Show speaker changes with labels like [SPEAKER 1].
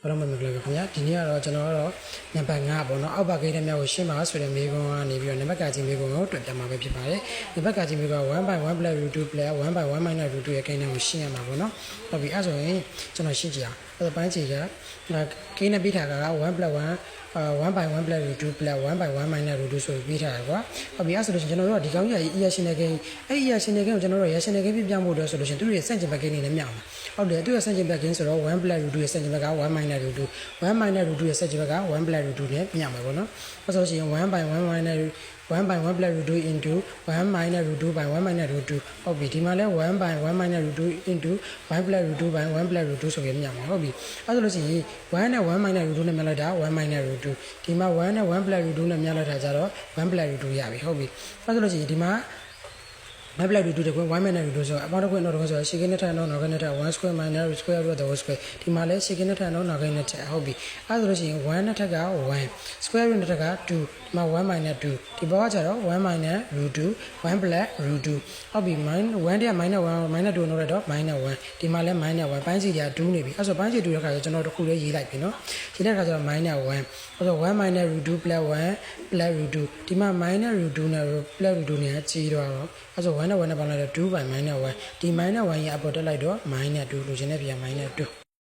[SPEAKER 1] ဘာလို့မမကလေးခင်ဗျာဒီနေ့ကတော့ကျွန်တော်ကတော့နံပါတ်5ပေါ့နော်အောက်ပါကိန်းတဲ့မြောက်ကိုရှင်းပါဆိုတဲ့မေးခွန်းကနေပြီးတော့နံပါတ်ကကြီးမေးခွန်းကိုတွေ့ပြမှာပဲဖြစ်ပါတယ်နံပါတ်ကကြီးမေးခွန်း1 by 1 plus root 2 plus 1 by 1 minus root 2ရဲ့ကိန်းတဲ့ကိုရှင်းရမှာပေါ့နော်ဟုတ်ပြီအဲ့ဆိုရင်ကျွန်တော်ရှင်းကြည့်အောင်အဲ့ဒါပိုင်းကြည့်ကြကိန်းနဲ့ပြီးထားတာက1 plus 1 1 by 1 plus root 2 plus 1 by 1 minus root 2ဆိုပြီးထားတယ်ကွာဟုတ်ပြီအဲ့ဆိုလို့ကျွန်တော်တို့ကဒီကောင်းကြီး irrational gain အဲ့ irrational gain ကိုကျွန်တော်တို့ irrational gain ပြပြဖို့အတွက်ဆိုလို့သူတို့ရဲ့စန့်ကျင်ဘက် gain တွေနဲ့မြောက်မှာဟုတ်တယ်သူရဲ့စန့်ကျင်ဘက် gain ဆိုတော့1 plus root 2ရဲ့စန့်ကျင်ဘက်က1 minus root 2 1 minus root 2ရဲ့စန့်ကျင်ဘက်က1 plus root 2နဲ့မြောက်မှာပေါ့နော်အဲ့ဆိုလို့1 by 1 minus 1 by 1 plus root 2 into 1 minus root 2 by 1 minus root 2ဟုတ်ပြီဒီမှာလဲ1 by 1 minus root 2 into 1 plus root 2 by 1 plus root 2ဆိုရင်မြောက်မှာဟုတ်ပြီအဲ့ဆိုလို့ရှိရင်1နဲ့1 minus root 2နဲ့မြောက်လိုက်တာ1 minus root 2ဒီမှာ1နဲ့1 plus root 2နဲ့မြောက်လိုက်တာကြတော့1 plus root 2ရပြီဟုတ်ပြီအဲ့ဆိုလို့ရှိရင်ဒီမှာ1 plus root 2တကွ1 minus root 2ဆိုအပေါင်းတစ်ခွင့်တော့တကွဆိုရှေ့ကင်းနဲ့ထပ်တော့နောက်ကနေထပ်1 square minus root square root the whole square ဒီမှာလဲရှေ့ကင်းနဲ့ထပ်တော့နောက်ကနေထပ်ဟုတ်ပြီအဲ့ဆိုလို့ရှိရင်1နဲ့ထပ်က1 square root နဲ့ထပ်က2ဒီမှာ1 minus 2ဒီဘောကကျတော့1 minus root 2 1 plus root 2ဟုတ်ပြီ 1 တဲ့ minus 1 minus 2လို့ရတော့ minus 1ဒီမှာလဲ minus 1ပိုင်းစီက2နေပြီအဲ့ဆိုပိုင်းစီ2တဲ့ခါကျကျွန်တော်တို့ခုလေးရေးလိုက်ပြီနော်ရေးတဲ့ခါကျတော့ minus 1အဲ့ဆို1 minus root 2 plus 1 plus root 2ဒီမှာ minus root 2နဲ့ plus root 2နဲ့ကြီးတော့အဲ့ဆို1နဲ့1နဲ့ပေါင်းလိုက်တော့2 by minus 1ဒီ minus 1ရအပေါ်တက်လိုက်တော့ minus 2လို့ရှင်းနေပြန် minus 2